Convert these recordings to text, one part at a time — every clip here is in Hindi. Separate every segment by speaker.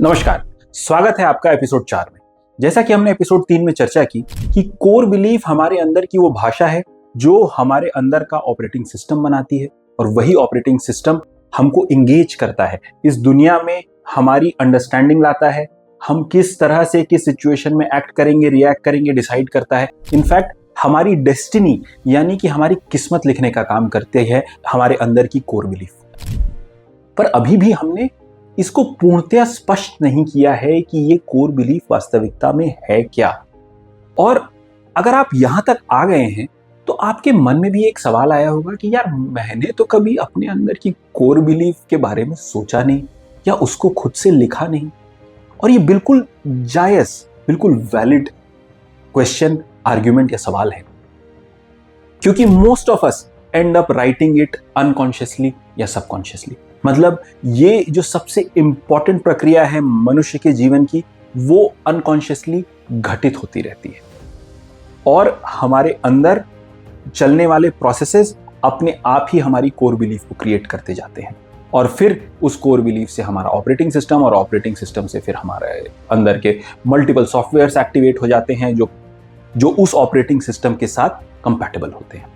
Speaker 1: नमस्कार, स्वागत है आपका एपिसोड 4 में। जैसा कि हमने एपिसोड 3 में चर्चा की कि कोर बिलीफ हमारे अंदर की वो भाषा है जो हमारे अंदर का ऑपरेटिंग सिस्टम बनाती है और वही ऑपरेटिंग सिस्टम हमको इंगेज करता है, इस दुनिया में हमारी अंडरस्टैंडिंग लाता है, हम किस तरह से किस सिचुएशन में एक्ट करेंगे, रिएक्ट करेंगे, डिसाइड करता है। इनफैक्ट हमारी डेस्टिनी यानी कि हमारी किस्मत लिखने का काम करते हैं हमारे अंदर की कोर बिलीफ। पर अभी भी हमने इसको पूर्णतया स्पष्ट नहीं किया है कि ये कोर बिलीफ वास्तविकता में है क्या। और अगर आप यहां तक आ गए हैं तो आपके मन में भी एक सवाल आया होगा कि यार मैंने तो कभी अपने अंदर की कोर बिलीफ के बारे में सोचा नहीं या उसको खुद से लिखा नहीं। और ये बिल्कुल जायज, बिल्कुल वैलिड क्वेश्चन, आर्ग्यूमेंट या सवाल है, क्योंकि most of us and up writing it unconsciously या सबकॉन्शियसली। मतलब ये जो सबसे इंपॉर्टेंट प्रक्रिया है मनुष्य के जीवन की, वो अनकॉन्शियसली घटित होती रहती है और हमारे अंदर चलने वाले प्रोसेसेस अपने आप ही हमारी कोर बिलीफ को क्रिएट करते जाते हैं और फिर उस कोर बिलीफ से हमारा ऑपरेटिंग सिस्टम और ऑपरेटिंग सिस्टम से फिर हमारे अंदर के मल्टीपल सॉफ्टवेयर्स एक्टिवेट हो जाते हैं जो उस ऑपरेटिंग सिस्टम के साथ कंपैटिबल होते हैं।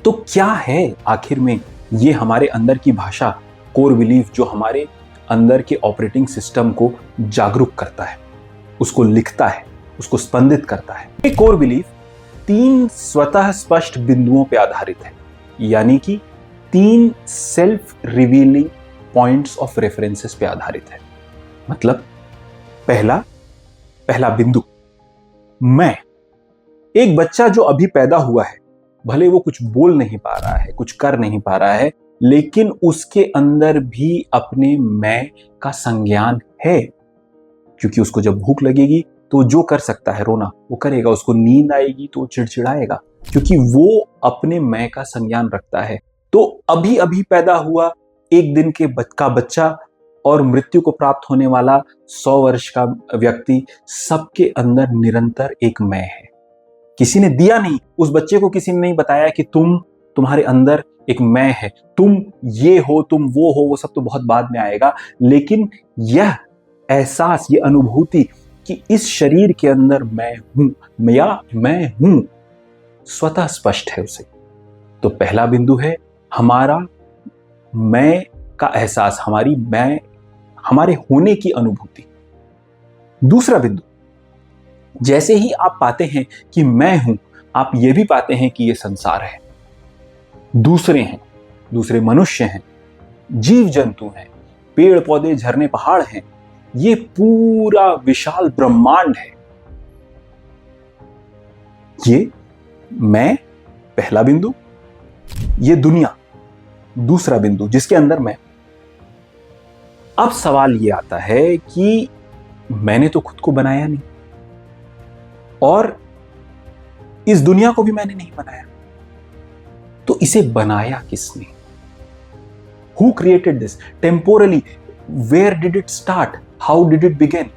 Speaker 1: तो क्या है आखिर में ये हमारे अंदर की भाषा, कोर बिलीफ, जो हमारे अंदर के ऑपरेटिंग सिस्टम को जागरूक करता है, उसको लिखता है, उसको स्पंदित करता है। ये कोर बिलीफ 3 स्वतः स्पष्ट बिंदुओं पर आधारित है, यानी कि 3 self revealing points of references पे आधारित है। मतलब पहला बिंदु, मैं। एक बच्चा जो अभी पैदा हुआ है, भले वो कुछ बोल नहीं पा रहा है, कुछ कर नहीं पा रहा है, लेकिन उसके अंदर भी अपने मैं का संज्ञान है, क्योंकि उसको जब भूख लगेगी तो जो कर सकता है, रोना, वो करेगा। उसको नींद आएगी तो चिड़चिड़ाएगा, क्योंकि वो अपने मैं का संज्ञान रखता है। तो अभी अभी पैदा हुआ एक दिन का बच्चा और मृत्यु को प्राप्त होने वाला 100 वर्ष का व्यक्ति, सबके अंदर निरंतर एक मैं है। किसी ने दिया नहीं, उस बच्चे को किसी ने नहीं बताया कि तुम्हारे अंदर एक मैं है, तुम ये हो, तुम वो सब तो बहुत बाद में आएगा। लेकिन यह एहसास, ये अनुभूति कि इस शरीर के अंदर मैं हूं या मैं हूं, स्वतः स्पष्ट है उसे। तो पहला बिंदु है हमारा मैं का एहसास, हमारे होने की अनुभूति। दूसरा बिंदु, जैसे ही आप पाते हैं कि मैं हूं, आप ये भी पाते हैं कि ये संसार है, दूसरे हैं, दूसरे मनुष्य हैं, जीव जंतु हैं, पेड़ पौधे, झरने, पहाड़ हैं, ये पूरा विशाल ब्रह्मांड है। ये मैं, पहला बिंदु। ये दुनिया, दूसरा बिंदु, जिसके अंदर मैं। अब सवाल ये आता है कि मैंने तो खुद को बनाया नहीं और इस दुनिया को भी मैंने नहीं बनाया, तो इसे बनाया किसने? Who created this? Temporally, where did it start? How did it begin?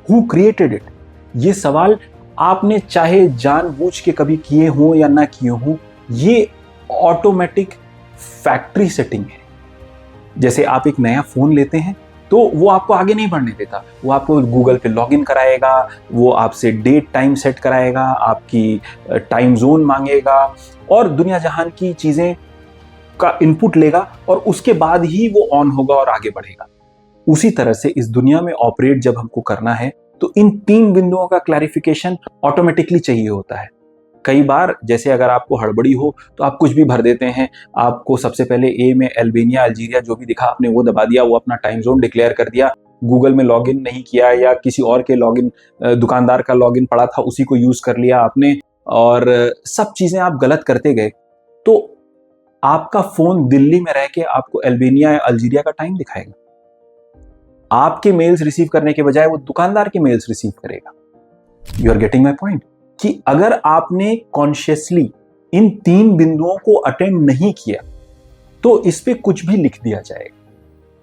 Speaker 1: Who created it? ये सवाल आपने चाहे जानबूझ के कभी किए हों या ना किए हों, ये ऑटोमेटिक फैक्ट्री सेटिंग है। जैसे आप एक नया फोन लेते हैं तो वो आपको आगे नहीं बढ़ने देता, वो आपको गूगल पे लॉगिन कराएगा, वो आपसे डेट टाइम सेट कराएगा, आपकी टाइम जोन मांगेगा और दुनिया जहान की चीजें का इनपुट लेगा और उसके बाद ही वो ऑन होगा और आगे बढ़ेगा। उसी तरह से इस दुनिया में ऑपरेट जब हमको करना है तो इन 3 बिंदुओं का क्लैरिफिकेशन ऑटोमेटिकली चाहिए होता है। कई बार जैसे अगर आपको हड़बड़ी हो तो आप कुछ भी भर देते हैं। आपको सबसे पहले ए में अल्बानिया, अल्जीरिया जो भी दिखा आपने वो दबा दिया, वो अपना टाइम जोन डिक्लेयर कर दिया। गूगल में लॉगिन नहीं किया या किसी और के लॉगिन, दुकानदार का लॉगिन पड़ा था उसी को यूज कर लिया आपने और सब चीजें आप गलत करते गए, तो आपका फोन दिल्ली में रह के आपको अल्बानिया या अल्जीरिया का टाइम दिखाएगा। आपके मेल्स रिसीव करने के बजाय वो दुकानदार के मेल्स रिसीव करेगा। You are getting my point कि अगर आपने कॉन्शियसली इन 3 बिंदुओं को अटेंड नहीं किया तो इस पे कुछ भी लिख दिया जाएगा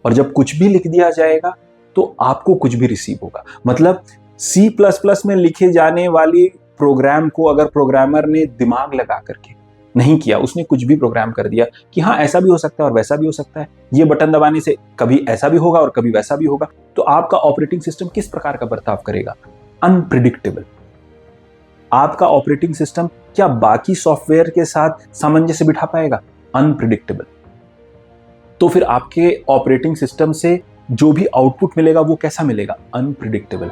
Speaker 1: और जब कुछ भी लिख दिया जाएगा तो आपको कुछ भी रिसीव होगा। मतलब C++ में लिखे जाने वाली प्रोग्राम को अगर प्रोग्रामर ने दिमाग लगा करके नहीं किया, उसने कुछ भी प्रोग्राम कर दिया कि हाँ ऐसा भी हो सकता है और वैसा भी हो सकता है, ये बटन दबाने से कभी ऐसा भी होगा और कभी वैसा भी होगा, तो आपका ऑपरेटिंग सिस्टम किस प्रकार का बर्ताव करेगा? अनप्रिडिक्टेबल। आपका ऑपरेटिंग सिस्टम क्या बाकी सॉफ्टवेयर के साथ सामंजस्य बिठा पाएगा? अनप्रिडिक्टेबल। तो फिर आपके ऑपरेटिंग सिस्टम से जो भी आउटपुट मिलेगा वो कैसा मिलेगा? अनप्रिडिक्टेबल।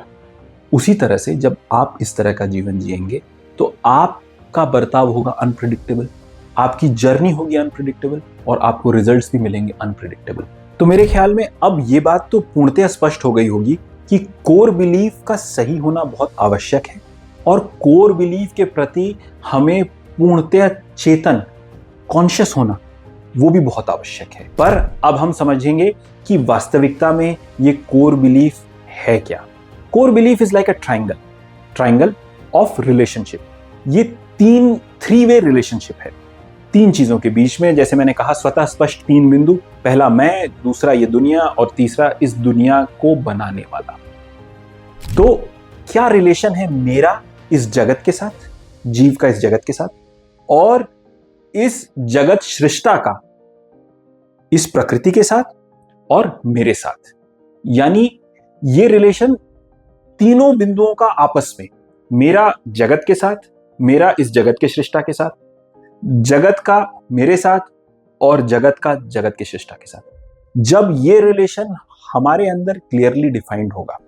Speaker 1: उसी तरह से जब आप इस तरह का जीवन जिएंगे तो आपका बर्ताव होगा अनप्रिडिक्टेबल, आपकी जर्नी होगी अनप्रिडिक्टेबल और आपको रिजल्ट्स भी मिलेंगे अनप्रिडिक्टेबल। तो मेरे ख्याल में अब ये बात तो पूर्णतः स्पष्ट हो गई होगी कि कोर बिलीफ का सही होना बहुत आवश्यक है और कोर बिलीफ के प्रति हमें पूर्णतः चेतन, कॉन्शियस होना वो भी बहुत आवश्यक है। पर अब हम समझेंगे कि वास्तविकता में ये कोर बिलीफ है क्या। Core belief is like a triangle of relationship. ये थ्री वे रिलेशनशिप है, तीन चीजों के बीच में। जैसे मैंने कहा, स्वतः स्पष्ट तीन बिंदु, पहला मैं, दूसरा ये दुनिया और तीसरा इस दुनिया को बनाने वाला। तो क्या रिलेशन है मेरा इस जगत के साथ, जीव का इस जगत के साथ, और इस जगत सृष्टा का इस प्रकृति के साथ और मेरे साथ? यानी ये रिलेशन तीनों बिंदुओं का आपस में, मेरा जगत के साथ, मेरा इस जगत के सृष्टा के साथ, जगत का मेरे साथ और जगत का जगत के सृष्टा के साथ। जब ये रिलेशन हमारे अंदर क्लियरली डिफाइंड होगा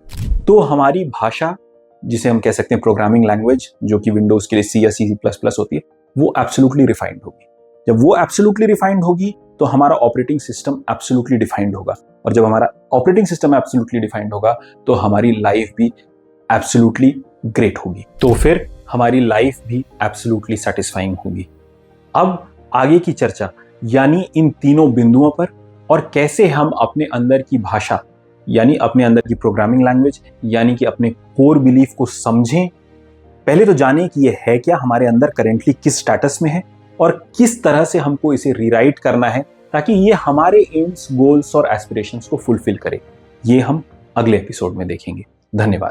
Speaker 1: तो हमारी भाषा, जिसे हम कह सकते हैं प्रोग्रामिंग लैंग्वेज, जो कि विंडोज के लिए C या C++ होती है, वो एब्सोल्युटली रिफाइंड होगी। जब वो एब्सोल्युटली रिफाइंड होगी तो हमारा ऑपरेटिंग सिस्टम एब्सोल्युटली डिफाइंड होगा, और जब हमारा ऑपरेटिंग सिस्टम एब्सोल्युटली डिफाइंड होगा तो हमारी लाइफ भी एब्सोल्युटली ग्रेट होगी, तो फिर हमारी लाइफ भी एब्सोल्युटली सेटिस्फाइंग होगी। अब आगे की चर्चा, यानी इन तीनों बिंदुओं पर, और कैसे हम अपने अंदर की भाषा, यानी अपने अंदर की प्रोग्रामिंग लैंग्वेज, यानी कि अपने कोर बिलीफ को समझें। पहले तो जानें कि ये है क्या, हमारे अंदर करेंटली किस स्टेटस में है और किस तरह से हमको इसे रीराइट करना है ताकि ये हमारे एम्स, गोल्स और एस्पिरेशंस को फुलफिल करे। ये हम अगले एपिसोड में देखेंगे। धन्यवाद।